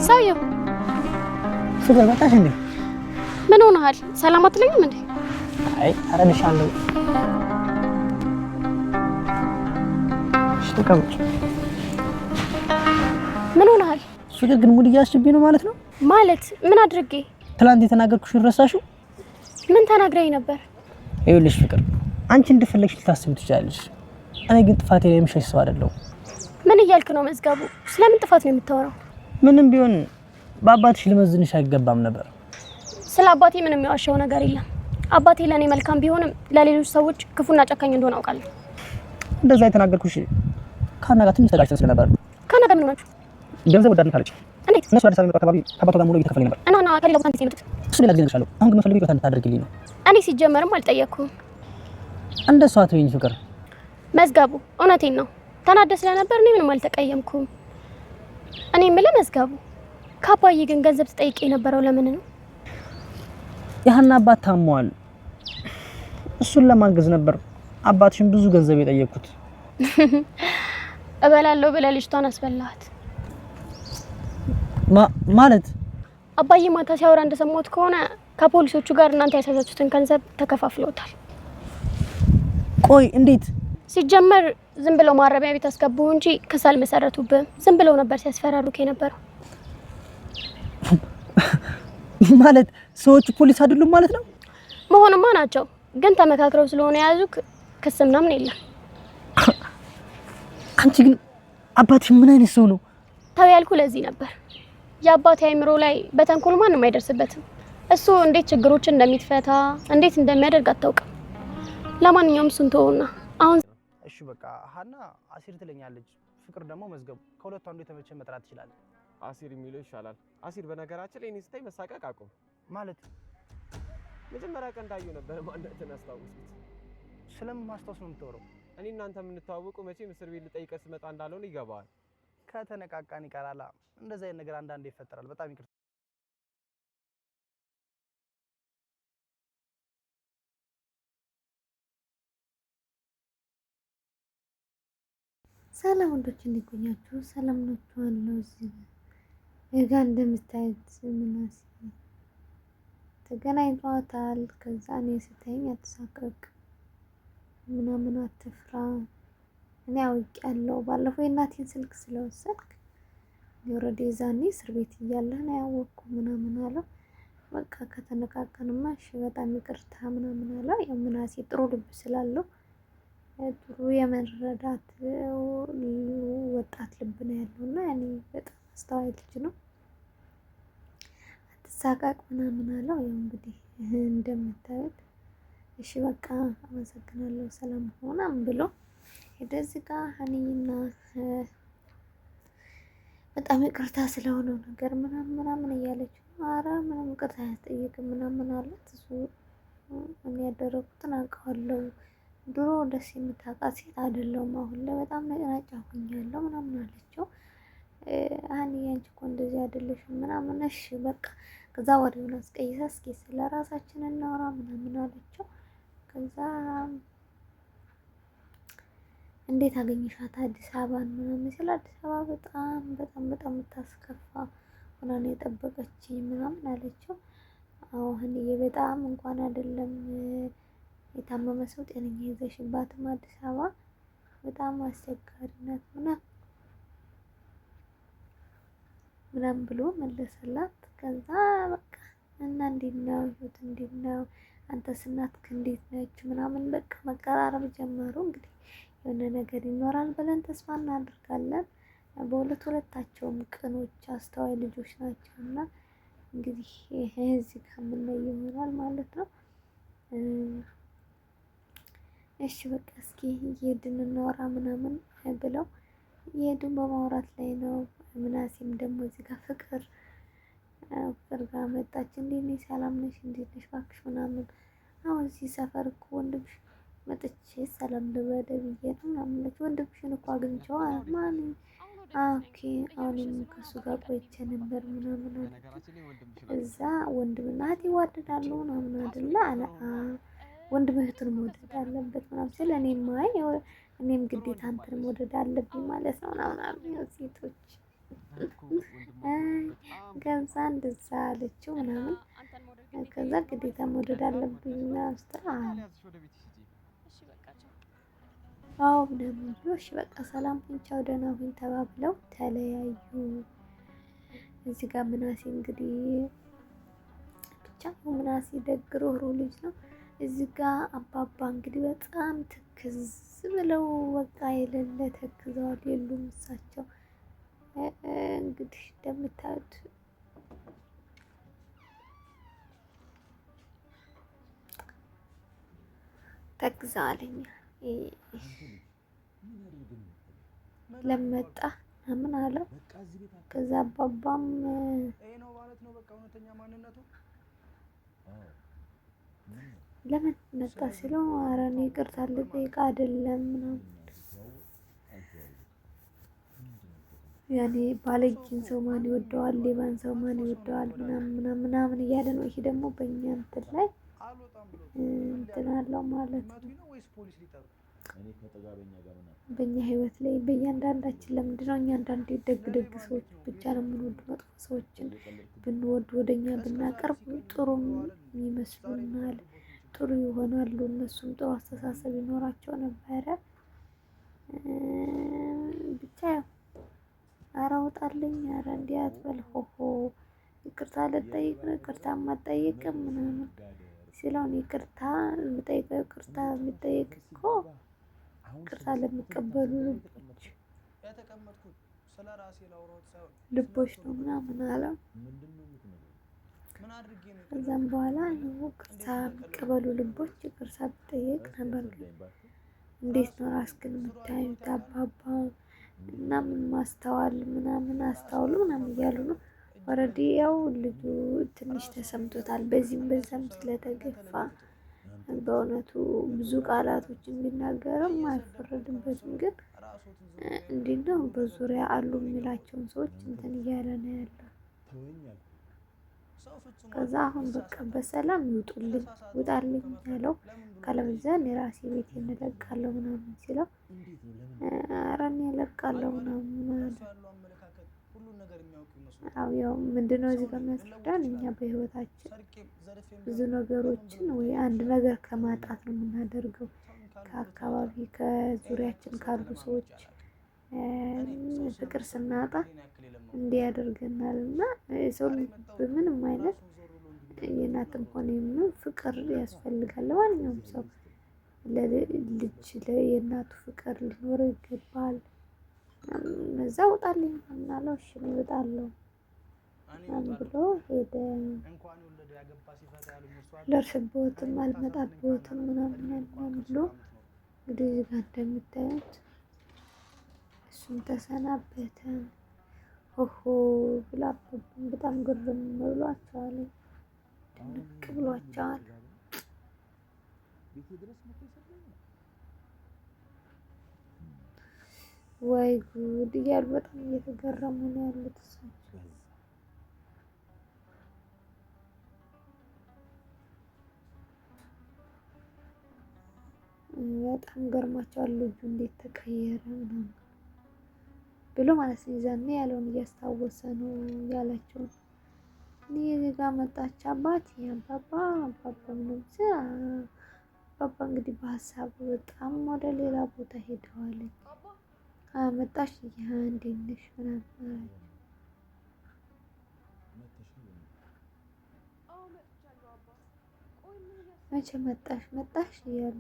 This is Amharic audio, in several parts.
ሰውዬው ፍቅር መጣሽ እንዴ? ምን ሆነሃል? ሰላም አትለኝም እንዴ? አይ አረንሻለሁ። ተቀመጭ። ምን ሆነሃል? ፍቅር ግን ሙድ እያስችብኝ ነው ማለት ነው? ማለት ምን አድርጌ? ትላንት የተናገርኩሽ ረሳሽው? ምን ተናግረኝ ነበር? ይኸውልሽ ፍቅር አንቺ እንደፈለግሽ ልታስቢ ትችላለሽ። እኔ ግን ጥፋቴ ላይ የምሸሽ ሰው አይደለሁም። ምን እያልክ ነው መዝገቡ? ስለምን ጥፋት ነው የምታወራው? ምንም ቢሆን በአባትሽ ልመዝንሽ አይገባም ነበር። ስለ አባቴ ምንም የሚዋሻው ነገር የለም። አባቴ ለኔ መልካም ቢሆንም ለሌሎች ሰዎች ክፉና ጨካኝ እንደሆነ አውቃለሁ። እንደዛ የተናገርኩሽ ካናጋት ትንሽ ተጋጭተን ስለነበር። ካናጋ ምን ሆናችሁ? ገንዘብ ወዳድነት አለች። እንዴት? እነሱ አዲስ አበባ አካባቢ ከአባቷ ጋር ሙሉ እየተከፈለኝ ነበር። እና ከሌላ ቦታ እንዴት የመጡት? እሱ ሌላ ጊዜ እነግርሻለሁ። አሁን ግን መፈልገው ይወታ እንድታደርግልኝ ነው። እኔ ሲጀመርም አልጠየቅኩም። እንደሷ አትበይኝ ፍቅር። መዝገቡ እውነቴን ነው። ተናደህ ስለነበር እኔ ምንም አልተቀየምኩም። እኔ የምልህ መዝገቡ ከአባዬ ግን ገንዘብ ትጠይቅ የነበረው ለምን ነው? ያህና አባት ታሟል። እሱን ለማገዝ ነበር አባትሽን ብዙ ገንዘብ የጠየቅኩት። እበላለሁ ብለህ ልጅቷን አስበላሃት ማለት? አባዬ ማታ ሲያወራ እንደሰማሁት ከሆነ ከፖሊሶቹ ጋር እናንተ ያሳዛችሁትን ገንዘብ ተከፋፍለውታል። ቆይ እንዴት? ሲጀመር ዝም ብለው ማረሚያ ቤት አስገቡ እንጂ ክስ አልመሰረቱብህም። ዝም ብለው ነበር ሲያስፈራሩክ የነበረው። ማለት ሰዎቹ ፖሊስ አይደሉም ማለት ነው? መሆንማ ናቸው፣ ግን ተመካክረው ስለሆነ የያዙክ ክስ ምናምን የለም። አንቺ ግን አባትሽ ምን አይነት ሰው ነው? ተው ያልኩ ለዚህ ነበር። የአባቴ አይምሮ ላይ በተንኮል ማንም አይደርስበትም። እሱ እንዴት ችግሮችን እንደሚፈታ እንዴት እንደሚያደርግ አታውቅም። ለማንኛውም እሱን ተውና አሁን እሺ በቃ ሀና አሲር ትለኛለች፣ ፍቅር ደግሞ መዝገቡ። ከሁለቱ አንዱ የተመቸ መጥራት ትችላል። አሲር የሚለው ይሻላል። አሲር በነገራችን ላይ እኔ ስታይ መሳቀቅ አቁም። ማለት መጀመሪያ ቀን እንዳየሁ ነበር ማንነትን አስታውስኩት። ስለምን ማስታወስ ነው የምትወረው? እኔ እናንተ የምንተዋወቀው መቼም እስር ቤት ልጠይቀህ ስመጣ እንዳልሆነ ይገባዋል። ከተነቃቃን ይቀራላ። እንደዛ አይነት ነገር አንዳንዴ ይፈጠራል። በጣም ይቅርታ። ሰላም ወንዶች እንዲቆያችሁ ሰላም ናችሁ? አለው እዚህ እጋ እንደምታዩት ምናስ ተገናኝቷታል። ከዛ እኔ ስተኝ አትሳቀቅ ምናምን አትፍራ፣ እኔ አውቄያለሁ። ባለፈው የእናቴን ስልክ ስለወሰድክ ኦልሬዲ ዛኔ እስር ቤት እያለህ ነው ያወቅኩ ምናምን አለው። በቃ ከተነቃቀንማ እሺ በጣም ይቅርታ ምናምን አለው። ያው ምናሴ ጥሩ ልብ ስላለው ጥሩ የመረዳት ወጣት ልብ ነው ያለውና ያኔ በጣም አስተዋይ ልጅ ነው። አትሳቃቅ ምናምን አለው። ያው እንግዲህ እንደምታዩት እሺ በቃ አመሰግናለሁ ሰላም ሆናም ብሎ ወደዚህ ጋር ሀኒና በጣም ይቅርታ ስለሆነው ነገር ምናምን እያለች ኧረ ምንም ይቅርታ አያስጠይቅም ምናምን አላት። እሱ እኔ ያደረኩትን አውቀዋለሁ፣ ድሮ ደስ የምታውቃት ሴት አይደለሁም፣ አሁን ላይ በጣም ነጭናጫ ሆኛለሁ ምናምን አለችው። ሀኒ አንቺ እኮ እንደዚህ አይደለሽም ምናምን እሺ በቃ ከዛ ወሬውን አስቀይሳ እስኪ ስለ ራሳችን እናወራ ምናምን አለችው። ከዛ እንዴት አገኘሻት አዲስ አበባን ምናምን ስለ አዲስ አበባ በጣም የምታስከፋ ሆና ነው የጠበቀችኝ ምናምን አለችው። አዎ ሀኒዬ በጣም እንኳን አይደለም የታመመ ሰው ጤነኛ ይዘሽባትም አዲስ አበባ በጣም አስቸጋሪ ናት ምናምን ብሎ መለሰላት። ከዛ በቃ እና እንዴት ነው ህይወት እንዴት ነው አንተስ እናትክ እንዴት ነች ምናምን በቃ መቀራረብ ጀመሩ። እንግዲህ የሆነ ነገር ይኖራል ብለን ተስፋ እናደርጋለን። ሁለታቸውም ቅኖች አስተዋይ ልጆች ናቸውና እንግዲህ እዚህ ጋር የምናየው ይሆናል ማለት ነው። እሺ በቃ እስኪ እየሄድን እናወራ ምናምን ብለው እየሄድን በማውራት ላይ ነው። ምናሴም ደግሞ እዚህ ጋር ፍቅር ጋር መጣች። እንዴት ነሽ ሰላም ነሽ እንዴት ነሽ እባክሽ ምናምን አሁን እዚህ ሰፈር እኮ ወንድምሽ መጥቼ ሰላም ልበል ብዬ ነው ምናምን አለች። ወንድምሽን እኮ አግኝቼው ማን ኦኬ አሁንም ከሱ ጋር ቆይቼ ነበር ምናምን አለች። እዛ ወንድምና እህት ይዋደዳሉ ምናምን አይደለ አለ። ወንድም እህቱን መውደድ አለበት ምናምን ስለ እኔም ግዴታ አንተን መውደድ አለብኝ ማለት ነው ምናምን አሉ ሴቶች ከዛ እንደዛ አለችው ምናምን ከዛ ግዴታ መውደድ አለብኝ ምናምን ስትል አዎ ምናምን ብሎ እሺ በቃ ሰላም ሁን ቻው ደህና ሁን ተባብለው ተለያዩ። እዚህ ጋር ምናሴ እንግዲህ ብቻ ምናሴ ደግ ሩህሩህ ልጅ ነው። እዚህ ጋር አባባ እንግዲህ በጣም ትክዝ ብለው በቃ የሌለ ተክዘዋል የሉም እሳቸው እንግዲህ እንደምታዩት ተክዘዋልኛ ለመጣ ምን አለው። ከዛ አባባም ለምን መጣ ሲለው ኧረ እኔ ይቅርታ ልጠይቅ አይደለም ምናምን ያኔ ባለጌን ሰው ማን ይወደዋል፣ ሌባን ሰው ማን ይወደዋል ምናምን እያለ ነው። ይሄ ደግሞ በእኛ እንትን ላይ እንትን አለው ማለት ነው። በእኛ ህይወት ላይ በእያንዳንዳችን ለምንድነው እኛ አንዳንዴ ደግ ሰዎች ብቻ ነው የምንወድ፣ መጥፎ ሰዎችን ብንወድ ወደኛ ብናቀርብ ጥሩም ይመስሉናል፣ ጥሩ ይሆናሉ፣ እነሱም ጥሩ አስተሳሰብ ይኖራቸው ነበረ። ብቻ ኧረ ውጣልኝ፣ ኧረ እንዲህ አትበል፣ ሆሆ ይቅርታ ልጠይቅ ነው ይቅርታ አትጠይቅም ምናምን ሲለው ይቅርታ የምጠይቀው ይቅርታ የሚጠይቅ እኮ ይቅርታ ለሚቀበሉ ልቦች ነው ምናምን አለው። ከዛም በኋላ ይቅርታ የሚቀበሉ ልቦች ይቅርታ ቢጠየቅ ነበር። ግን እንዴት ነው ራስህን የምታዩት አባባ እና ምን ማስተዋል ምናምን አስተውሉ ምናምን እያሉ ነው። ኦልሬዲ ያው ልጁ ትንሽ ተሰምቶታል በዚህም በዛም ስለተገፋ በእውነቱ ብዙ ቃላቶችን ቢናገርም አይፈረድበትም። ግን እንዴት ነው በዙሪያ አሉ የሚላቸውን ሰዎች እንትን እያለ ነው ያለው። ከዛ አሁን በቃ በሰላም ይውጡልኝ ውጣልኝ ያለው ካለበለዚያ እኔ ራሴ ቤት እንለቃለሁ ምናምን ሲለው ኧረ እኔ እለቃለሁ ምናምን አለ። ያው ምንድነው እዚህ ጋር የሚያስረዳን እኛ በህይወታችን ብዙ ነገሮችን ወይ አንድ ነገር ከማጣት ነው የምናደርገው ከአካባቢ ከዙሪያችን ካሉ ሰዎች ፍቅር ስናጣ እንዲህ ያደርገናል። እና ሰው በምንም አይነት የእናትም ሆነ የምን ፍቅር ያስፈልጋል። ለማንኛውም ሰው ለልጅ የእናቱ ፍቅር ሊኖረው ይገባል። እዛ ውጣልኝ ምናለው እሺ እወጣለሁ ብሎ ሄደ። አልደርስበትም አልመጣበትም ምናምን ብሎ እንግዲህ እዚህ ጋር እንደምታዩት እሱም ተሰናበተ። ሆሆ ብላ በጣም ግርም ብሏቸዋል፣ ድንቅ ብሏቸዋል። ወይ ጉድ እያሉ በጣም እየተገረሙ ነው ያሉት እሳቸው። በጣም ገርሟቸዋል ልጁ እንዴት ተቀየረ ምናምን ብሎ ማለት ነው። ይዛኔ ያለውን እያስታወሰ ነው ያላቸውን እኔ እዚህ ጋር መጣች አባት አባባ ምንም አባባ እንግዲህ በሀሳቡ በጣም ወደ ሌላ ቦታ ሄደዋል። መጣሽ እንዴት ነሽ ምናምን መቼ መጣሽ እያሉ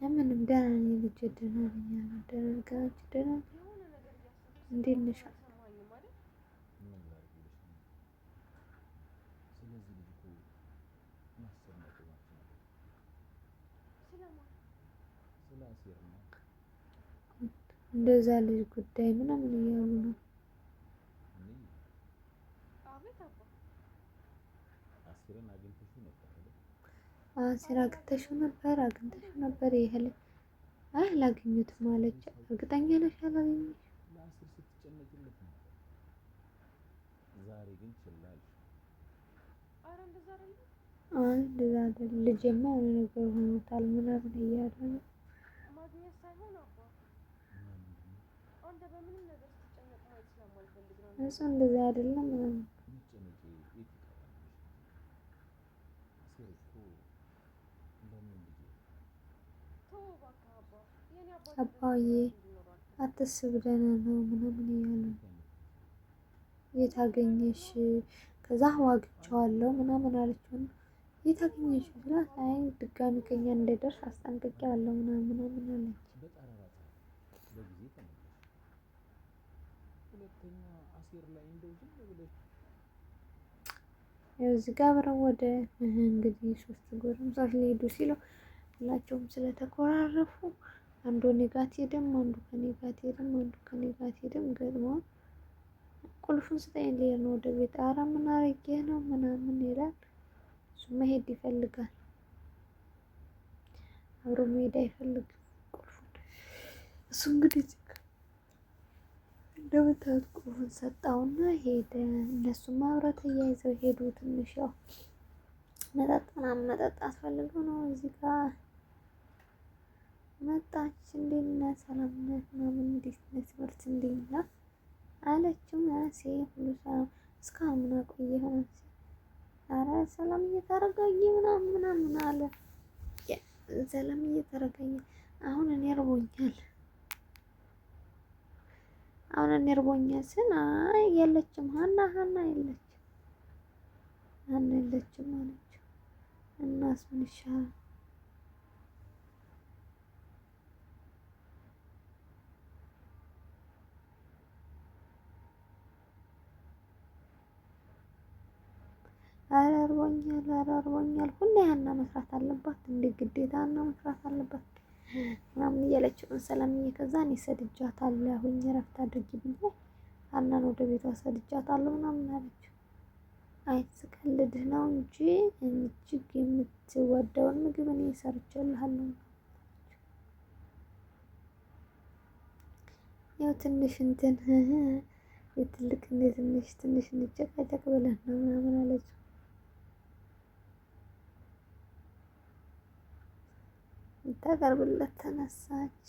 ምንም ደህና ነኝ ልጄ ደህና ነኝ ደህና እንዴት ነሽ? እንደዛ ልጅ ጉዳይ ምናምን እያሉ ነው። አሲር አግኝተሽው ነበር ይሄል አላገኙትም አለች። እርግጠኛ ነሽ አላገኘሽ? አይ እንደዛ አይደል ልጄማ የሆነ ነገር ሆኖታል ምናምን እያለ ነው። ማግኘት ሳይሆን አባ አንተ በምንም ነገር ስትጨነቅ ማየት ስለማልፈልግ ነው። እሱ እንደዛ አይደለም ምናምን አባዬ አትስብ ደህና ነው ምናምን እያለ ነው። የት አገኘሽ? ከዛ ዋግቼዋለሁ ምናምን አለችው። የት አገኘሽ ስላት አይ ድጋሚ ከኛ እንዳይደርስ አስጠንቅቄዋለሁ ምናምን ምናምን አለች። ያው እዚህ ጋር አብረው ወደ እንግዲህ ሶስት ጎረምሳዎች ሊሄዱ ሲለው ሁላቸውም ስለተኮራረፉ አንዱ እኔ ጋር አትሄድም፣ አንዱ ከእኔ ጋር አትሄድም፣ አንዱ ከእኔ ጋር አትሄድም ገጥመዋል። ቁልፉን ስጠኝ ልሄድ ነው ወደ ቤት። ኧረ ምን አድርጌ ነው ምናምን ይላል። እሱ መሄድ ይፈልጋል፣ አብሮ መሄድ አይፈልግም። ቁልፉን እሱ እንግዲህ እንደምታዩት ቁልፉን ሰጣውና ሄደ። እነሱም አብረው ተያይዘው ሄዱ። ትንሽ ያው መጠጥ ምናምን መጠጣት ፈልገው ነው። እዚህ ጋር መጣች። እንዴት ነህ? ሰላም ነህ? ምናምን እንዴት ነህ? ትምህርት እንዴት ነህ አለችው። መሲ ሁሉ ሰላም እስካሁን ምን አቆየህ? ኧረ ሰላም እየተረጋጊ ምናምን ምናምን አለ። ሰላም እየተረጋጊ አሁን እኔ እርቦኛል ስል አይ የለችም ሀና የለችም የለችም አለችው። እናስ ምን ይሻላል? ኧረ አርቦኛል ሁሌ ሀና መስራት አለባት እንደ ግዴታ ሀና መስራት አለባት ምናምን እያለችው ነው ሰላምዬ። ከዛ እኔ ሰድጃታለሁኝ እረፍት አድርጊ ብዬ ሀናን ወደ ቤቷ ሰድጃታለሁ ምናምን አለችው። አይ ስቀልድህ ነው እንጂ እጅግ የምትወደውን ምግብ እኔ ሰርቼልሃለሁ። ያው ትንሽ እንትን የትልቅ ትንሽ እንጨቃጨቅ ብለን ነው ምናምን አለችው። ልታቀርብለት ተነሳች።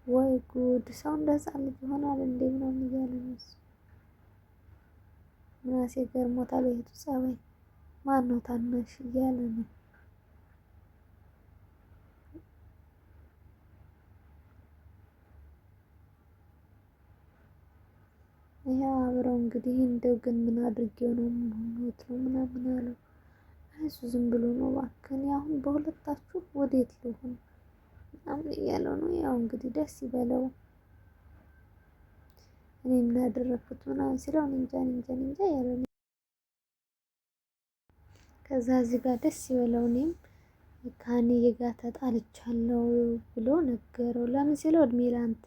ወይ ጉድ! ሰው እንደ ህፃን ልጅ ይሆናል እንዴ ምናምን እያለ ነው እሱ። ምናሴ ገርሞታል። የእህቱ ጸባይ ማነው ታናሽ እያለ ነው። ይሄው አብረው እንግዲህ እንደው ግን ምን አድርጌው ነው ሞት ነው ምናምን አለው። እሱ ዝም ብሎ ነው እባክህ አሁን በሁለታችሁ ወዴት ልሆን ምናምን እያለው ነው። ያው እንግዲህ ደስ ይበለው እኔ ምን ያደረኩት ምናምን ሲለው እንጃ ያለው ነው። ከዛ እዚህ ጋር ደስ ይበለው እኔም ከሀኒዬ ጋር ተጣልቻለሁ ብሎ ነገረው። ለምን ሲለው እድሜ ላንተ